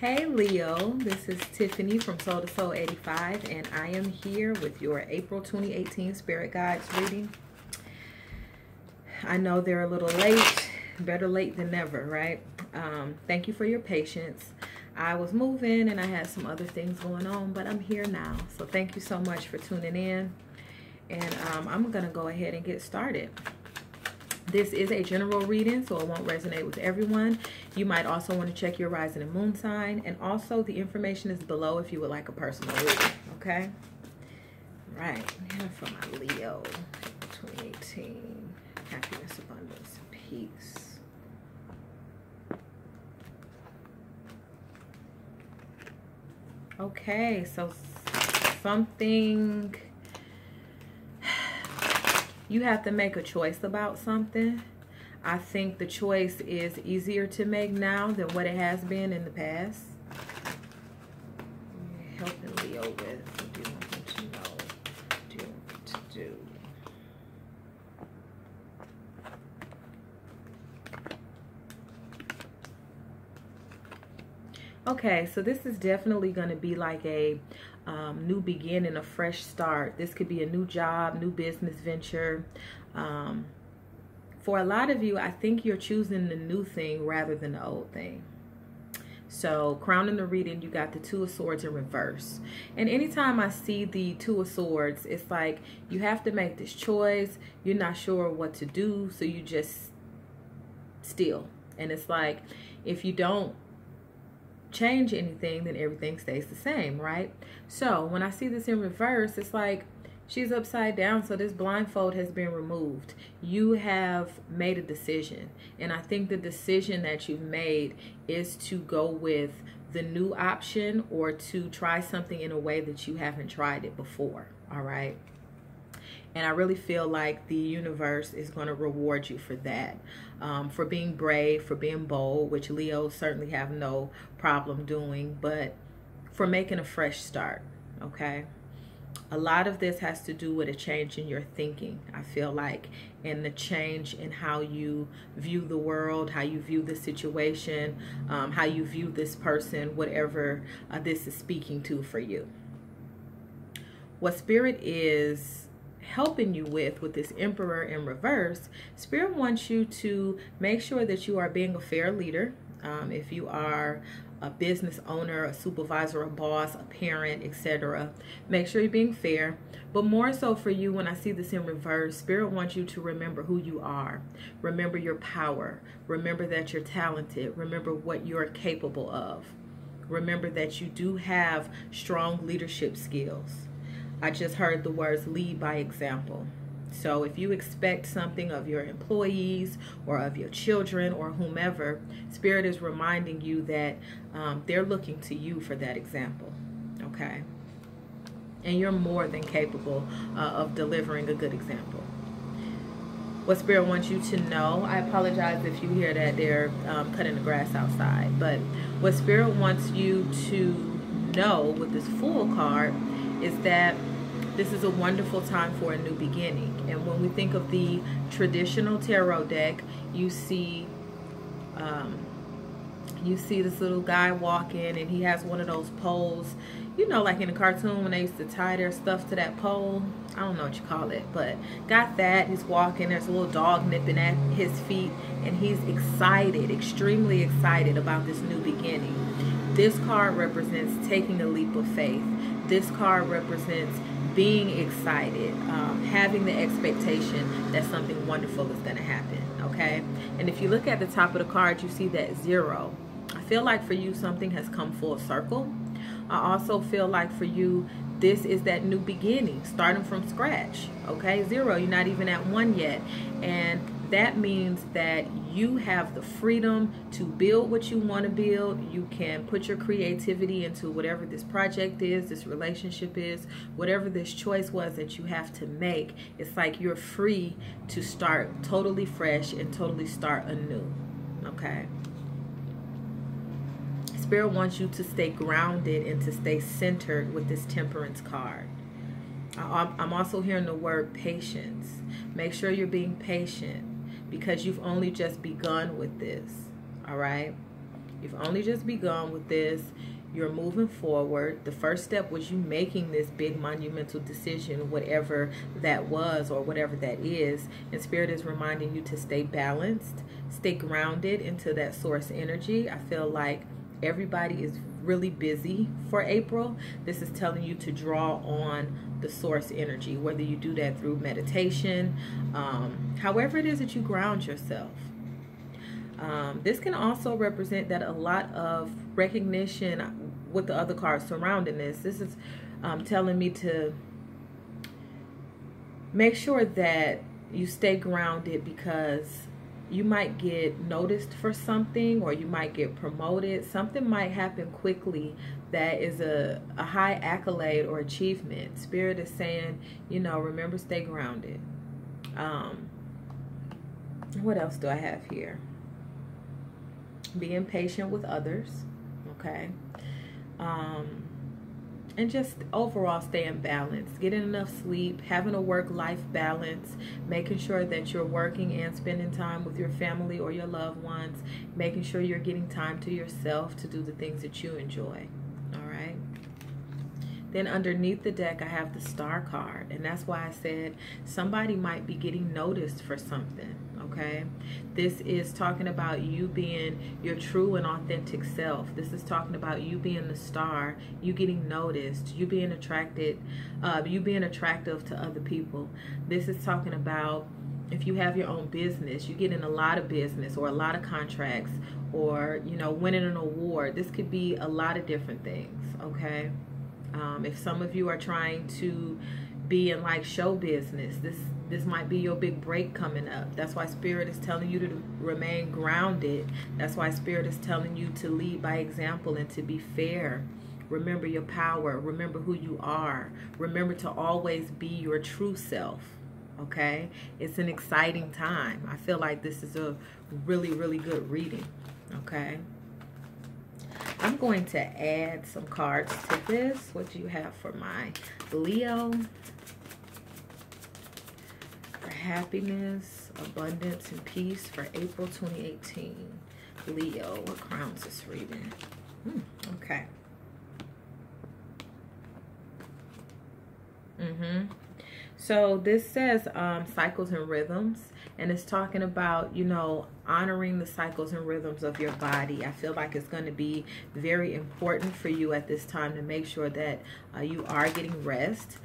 Hey Leo, this is Tiffany from Soul to Soul 85, and I am here with your April 2018 Spirit Guides reading. I know they're a little late, better late than never, right? Thank you for your patience. I was moving and I had some other things going on, but I'm here now. So thank you so much for tuning in. And I'm going to go ahead and get started. This is a general reading, so it won't resonate with everyone. You might also want to check your rising and moon sign. And also the information is below if you would like a personal reading, okay? Right, here for my Leo, 2018. Happiness, abundance, peace. Okay, so something... You have to make a choice about something. I think the choice is easier to make now than what it has been in the past. Helping Leo with, what do you want them to know? What do you want them to do? Okay, so this is definitely going to be like a new beginning, a fresh start. This could be a new job, new business venture. For a lot of you, I think you're choosing the new thing rather than the old thing. So crowning the reading, you got the Two of Swords in reverse. And anytime I see the Two of Swords, it's like you have to make this choice. You're not sure what to do, so you just still. And it's like if you don't change anything, then everything stays the same, right? So when I see this in reverse, it's like she's upside down, so this blindfold has been removed. You have made a decision, and I think the decision that you've made is to go with the new option or to try something in a way that you haven't tried it before, all right? And I really feel like the universe is going to reward you for that, for being brave, for being bold, which Leos certainly have no problem doing, but for making a fresh start, okay? A lot of this has to do with a change in your thinking, I feel like, and the change in how you view the world, how you view the situation, how you view this person, whatever this is speaking to for you. What Spirit is helping you with this Emperor in reverse, Spirit wants you to make sure that you are being a fair leader. If you are a business owner, a supervisor, a boss, a parent, etc., make sure you're being fair. But more so for you, when I see this in reverse, Spirit wants you to remember who you are. Remember your power. Remember that you're talented. Remember what you're capable of. Remember that you do have strong leadership skills. I just heard the words lead by example. So if you expect something of your employees or of your children or whomever, Spirit is reminding you that they're looking to you for that example, okay? And you're more than capable of delivering a good example. What Spirit wants you to know, I apologize if you hear that they're cutting the grass outside, but what Spirit wants you to know with this Fool card is that this is a wonderful time for a new beginning. And when we think of the traditional tarot deck, you see this little guy walking, and he has one of those poles, you know, like in a cartoon when they used to tie their stuff to that pole. I don't know what you call it, but got that. He's walking. There's a little dog nipping at his feet, and he's excited, extremely excited about this new beginning. This card represents taking a leap of faith. This card represents being excited, having the expectation that something wonderful is going to happen, okay? And if you look at the top of the card, you see that 0. I feel like for you, something has come full circle. I also feel like for you, this is that new beginning, starting from scratch, okay? 0, you're not even at 1 yet. And that means that you have the freedom to build what you want to build. You can put your creativity into whatever this project is, this relationship is, whatever this choice was that you have to make. It's like you're free to start totally fresh and totally start anew, okay? Spirit wants you to stay grounded and to stay centered with this Temperance card. I'm also hearing the word patience. Make sure you're being patient, because you've only just begun with this, all right? You've only just begun with this. You're moving forward. The first step was you making this big monumental decision, whatever that was or whatever that is. And Spirit is reminding you to stay balanced, stay grounded into that source energy. I feel like everybody is really busy for April. This is telling you to draw on the source energy, whether you do that through meditation, however it is that you ground yourself. This can also represent that a lot of recognition with the other cards surrounding this. This is telling me to make sure that you stay grounded, because you might get noticed for something, or you might get promoted. Something might happen quickly that is a high accolade or achievement. Spirit is saying, you know, remember, stay grounded. What else do I have here? Being patient with others, okay? And just overall staying balanced, getting enough sleep, having a work-life balance, making sure that you're working and spending time with your family or your loved ones, making sure you're getting time to yourself to do the things that you enjoy, all right? Then underneath the deck, I have the Star card, and that's why I said somebody might be getting noticed for something, okay? This is talking about you being your true and authentic self. This is talking about you being the star, you getting noticed, you being attracted, you being attractive to other people. This is talking about if you have your own business, you get in a lot of business or a lot of contracts, or, you know, winning an award. This could be a lot of different things, okay? If some of you are trying to be in like show business, this might be your big break coming up. That's why Spirit is telling you to remain grounded. That's why Spirit is telling you to lead by example and to be fair. Remember your power. Remember who you are. Remember to always be your true self. Okay? It's an exciting time. I feel like this is a really, really good reading. Okay? I'm going to add some cards to this. What do you have for my Leo? For happiness, abundance, and peace for April 2018. Leo, what crowns this reading? Okay. So this says cycles and rhythms, and it's talking about, you know, honoring the cycles and rhythms of your body. I feel like it's going to be very important for you at this time to make sure that you are getting rest,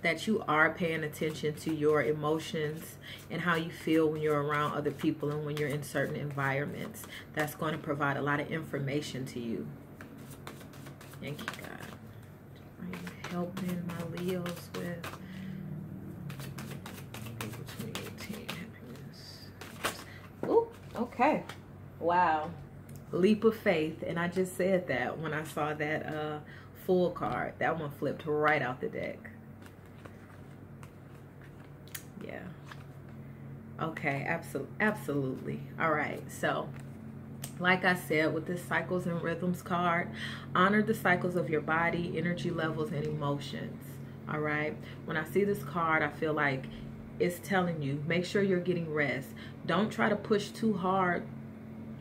that you are paying attention to your emotions and how you feel when you're around other people and when you're in certain environments. That's going to provide a lot of information to you. Thank you, God. Are you helping my Leos with April 2018 happiness? Ooh, okay. Wow. Leap of faith. And I just said that when I saw that full card. That one flipped right out the deck. Yeah. Okay, absolutely. All right, so like I said, with this cycles and rhythms card, honor the cycles of your body, energy levels, and emotions. All right, when I see this card, I feel like it's telling you, make sure you're getting rest. Don't try to push too hard,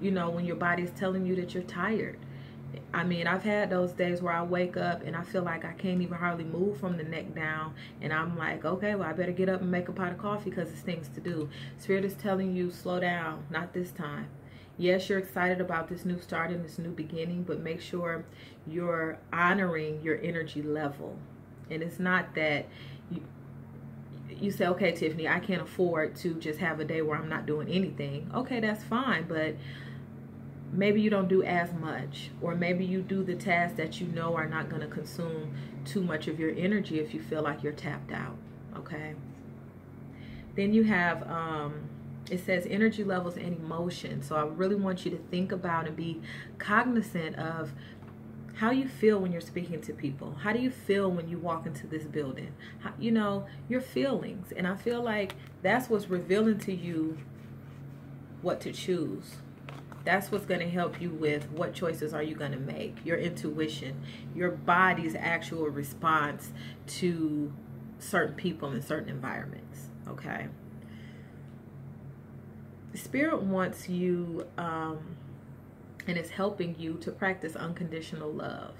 you know, when your body's telling you that you're tired. I mean, I've had those days where I wake up and I feel like I can't even hardly move from the neck down. And I'm like, okay, well, I better get up and make a pot of coffee because there's things to do. Spirit is telling you, slow down, not this time. Yes, you're excited about this new start and this new beginning, but make sure you're honoring your energy level. And it's not that you say, okay, Tiffany, I can't afford to just have a day where I'm not doing anything. Okay, that's fine, but maybe you don't do as much, or maybe you do the tasks that you know are not going to consume too much of your energy if you feel like you're tapped out, okay? Then you have, it says energy levels and emotions. So I really want you to think about and be cognizant of how you feel when you're speaking to people. How do you feel when you walk into this building? How, you know, your feelings. And I feel like that's what's revealing to you what to choose. That's what's going to help you with what choices are you going to make. Your intuition, your body's actual response to certain people in certain environments, okay? Spirit wants you and it's helping you to practice unconditional love.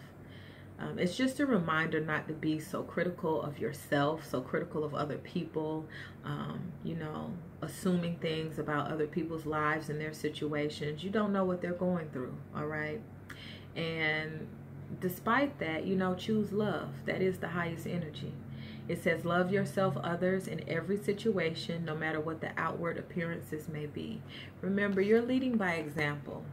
It's just a reminder not to be so critical of yourself, so critical of other people, you know, assuming things about other people's lives and their situations. You don't know what they're going through, all right? And despite that, you know, choose love. That is the highest energy. It says, love yourself, others, in every situation, no matter what the outward appearances may be. Remember, you're leading by example.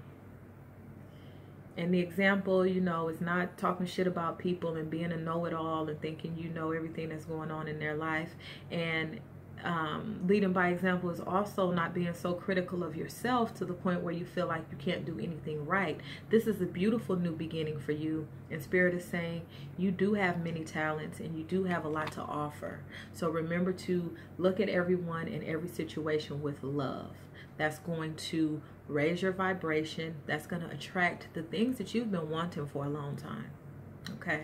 And the example, you know, is not talking shit about people and being a know-it-all and thinking you know everything that's going on in their life. And leading by example is also not being so critical of yourself to the point where you feel like you can't do anything right. This is a beautiful new beginning for you. And Spirit is saying you do have many talents and you do have a lot to offer. So remember to look at everyone and every situation with love. That's going to raise your vibration. That's going to attract the things that you've been wanting for a long time. Okay.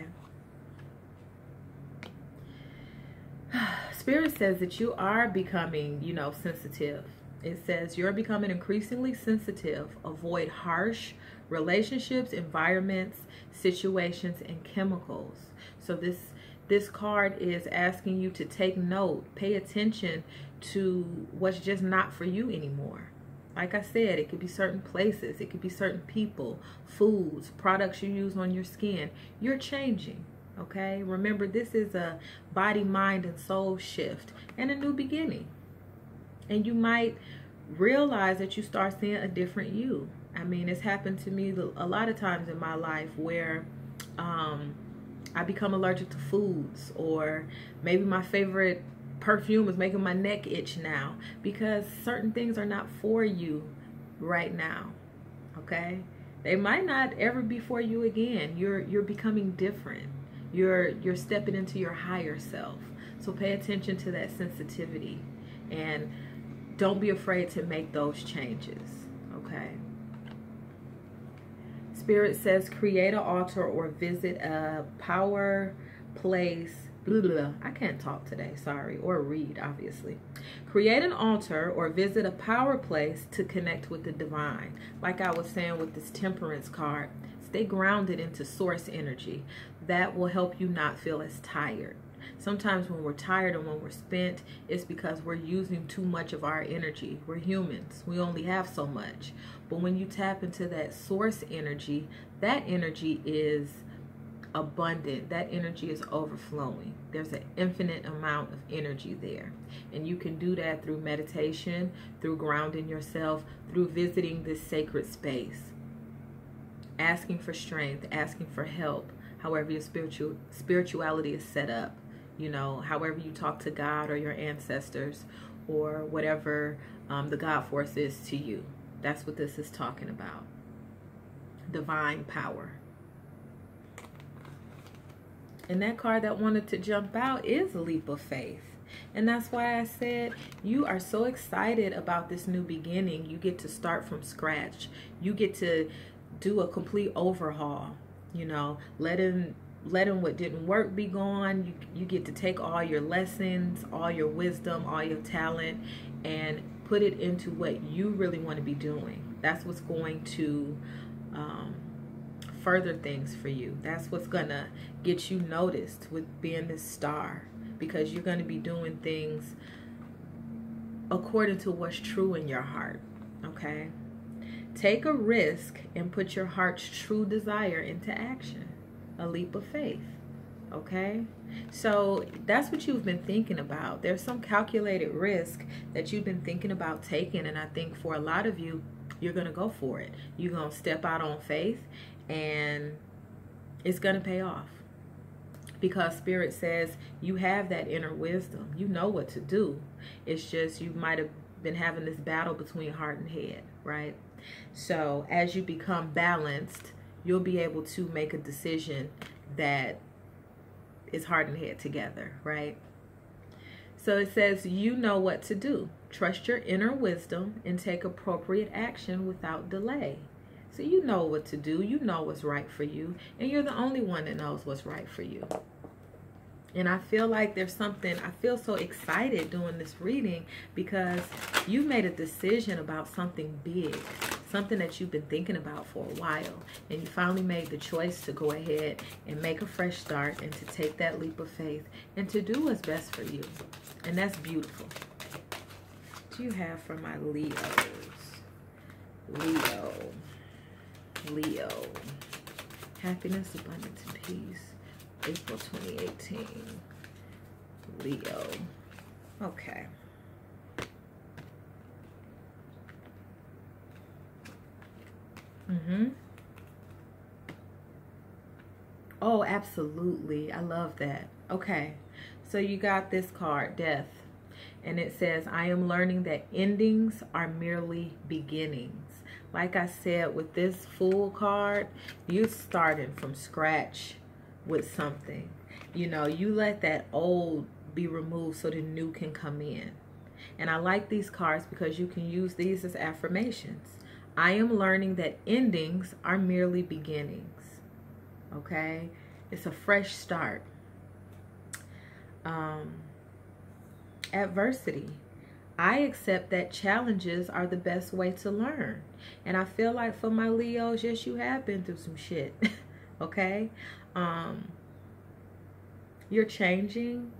Spirit says that you are becoming, you know, sensitive. It says you're becoming increasingly sensitive. Avoid harsh relationships, environments, situations, and chemicals. So this card is asking you to take note, pay attention to what's just not for you anymore. Like I said, it could be certain places, it could be certain people, foods, products you use on your skin. You're changing, okay? Remember, this is a body, mind, and soul shift and a new beginning. And you might realize that you start seeing a different you. I mean, it's happened to me a lot of times in my life where I become allergic to foods, or maybe my favorite perfume is making my neck itch now because certain things are not for you right now. Okay, they might not ever be for you again. You're becoming different. You're stepping into your higher self. So pay attention to that sensitivity and don't be afraid to make those changes. Okay. Spirit says create an altar or visit a power place. Blah, blah, blah. I can't talk today, sorry, or read, obviously. Create an altar or visit a power place to connect with the divine. Like I was saying with this temperance card, stay grounded into source energy. That will help you not feel as tired. Sometimes when we're tired and when we're spent, it's because we're using too much of our energy. We're humans. We only have so much. But when you tap into that source energy, that energy is abundant. That energy is overflowing. There's an infinite amount of energy there. And you can do that through meditation, through grounding yourself, through visiting this sacred space, asking for strength, asking for help, however your spirituality is set up. You know, however you talk to God or your ancestors or whatever the God force is to you. That's what this is talking about. Divine power. And that card that wanted to jump out is a leap of faith. And that's why I said you are so excited about this new beginning. You get to start from scratch. You get to do a complete overhaul. You know, letting what didn't work be gone. You get to take all your lessons, all your wisdom, all your talent, and put it into what you really want to be doing. That's what's going to further things for you. That's what's gonna get you noticed with being this star, because you're going to be doing things according to what's true in your heart. Okay, take a risk and put your heart's true desire into action. A leap of faith. Okay, so that's what you've been thinking about. There's some calculated risk that you've been thinking about taking, and I think for a lot of you, you're going to go for it. You're going to step out on faith, and it's going to pay off, because Spirit says you have that inner wisdom. You know what to do. It's just you might have been having this battle between heart and head, right? So as you become balanced, you'll be able to make a decision that is heart and head together, right? So it says you know what to do. Trust your inner wisdom and take appropriate action without delay. So you know what to do. You know what's right for you. And you're the only one that knows what's right for you. And I feel like there's something, I feel so excited doing this reading because you made a decision about something big, something that you've been thinking about for a while, and you finally made the choice to go ahead and make a fresh start and to take that leap of faith and to do what's best for you. And that's beautiful. What do you have for my Leos? Leo. Happiness, abundance, and peace. April 2018. Leo. Okay. Oh, absolutely. I love that. Okay. So you got this card, Death. And it says, I am learning that endings are merely beginnings. Like I said, with this Fool card, you starting from scratch with something. You know, you let that old be removed so the new can come in. And I like these cards because you can use these as affirmations. I am learning that endings are merely beginnings. Okay? It's a fresh start. Adversity. I accept that challenges are the best way to learn. And I feel like for my Leos, yes, you have been through some shit. Okay? You're changing.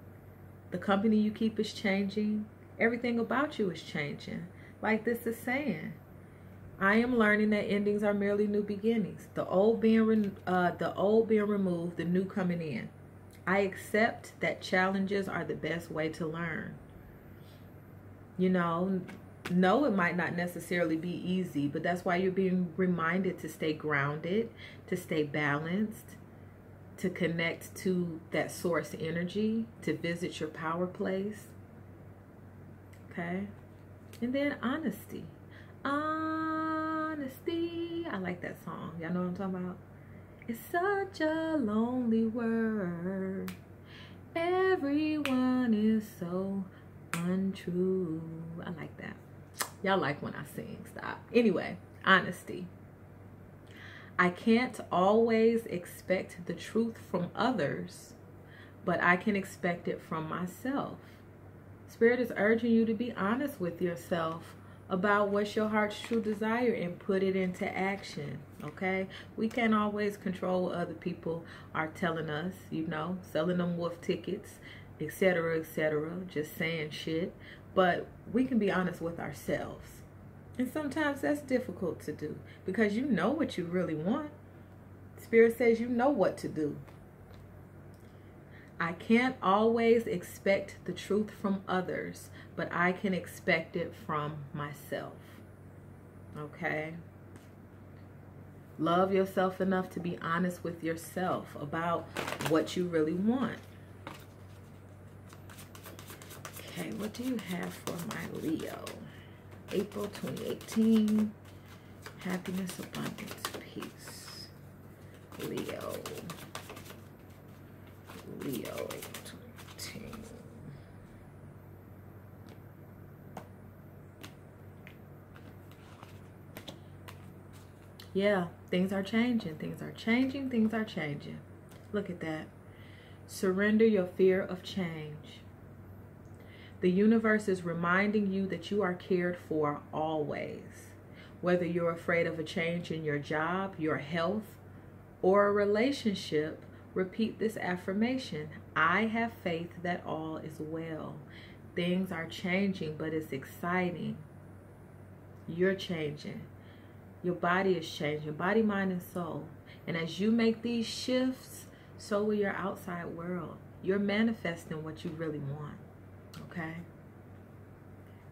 The company you keep is changing. Everything about you is changing. Like this is saying, I am learning that endings are merely new beginnings. The old being removed, the new coming in. I accept that challenges are the best way to learn. You know, no, it might not necessarily be easy, but that's why you're being reminded to stay grounded, to stay balanced, to connect to that source energy, to visit your power place. Okay? And then honesty. Honesty. I like that song. Y'all know what I'm talking about? It's such a lonely world. Everyone is so untrue. I like that. Y'all like when I sing. Stop. Anyway, honesty. I can't always expect the truth from others, but I can expect it from myself. Spirit is urging you to be honest with yourself about what's your heart's true desire and put it into action. Okay? We can't always control what other people are telling us, you know, selling them wolf tickets, etc., etc., just saying shit. But we can be honest with ourselves. And sometimes that's difficult to do because you know what you really want. Spirit says you know what to do. I can't always expect the truth from others, but I can expect it from myself. Okay? Love yourself enough to be honest with yourself about what you really want. Okay, what do you have for my Leo? April 2018. Happiness, abundance, peace. Leo. April 2018. Yeah, things are changing. Things are changing. Things are changing. Look at that. Surrender your fear of change. The universe is reminding you that you are cared for always. Whether you're afraid of a change in your job, your health, or a relationship, repeat this affirmation. I have faith that all is well. Things are changing, but it's exciting. You're changing. Your body is changing. Body, mind, and soul. And as you make these shifts, so will your outside world. You're manifesting what you really want. Okay?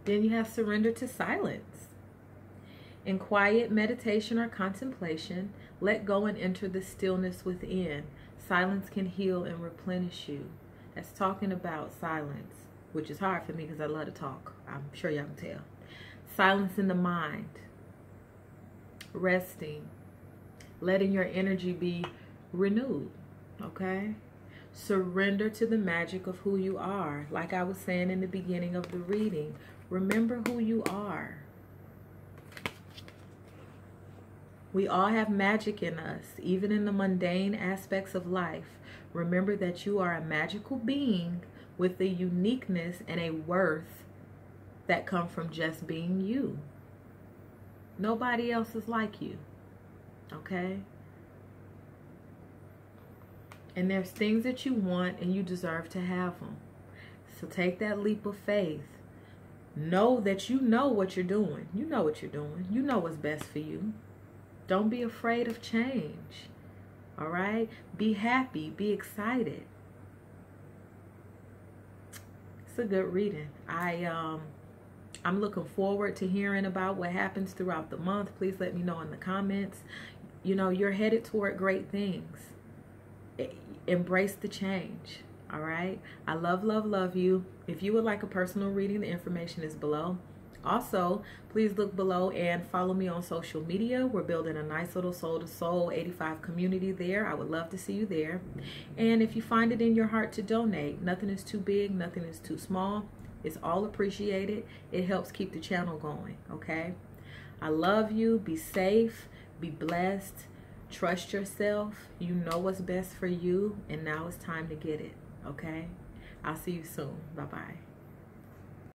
Then you have surrender to silence. In quiet meditation or contemplation, let go and enter the stillness within. Silence can heal and replenish you. That's talking about silence, which is hard for me because I love to talk. I'm sure y'all can tell. Silence in the mind. Resting. Letting your energy be renewed. Okay? Surrender to the magic of who you are. Like I was saying in the beginning of the reading, remember who you are. We all have magic in us, even in the mundane aspects of life. Remember that you are a magical being with a uniqueness and a worth that come from just being you. Nobody else is like you. Okay? And there's things that you want and you deserve to have them. So take that leap of faith. Know that you know what you're doing. You know what you're doing. You know what's best for you. Don't be afraid of change. All right? Be happy. Be excited. It's a good reading. I'm looking forward to hearing about what happens throughout the month. Please let me know in the comments. You know, you're headed toward great things. Embrace the change. All right? I love you. If you would like a personal reading, the information is below. Also, please look below and follow me on social media. We're building a nice little Soul to Soul 85 community there. I would love to see you there. And if you find it in your heart to donate, nothing is too big, nothing is too small. It's all appreciated. It helps keep the channel going, okay? I love you. Be safe. Be blessed. Trust yourself. You know what's best for you. And now it's time to get it, okay? I'll see you soon. Bye-bye.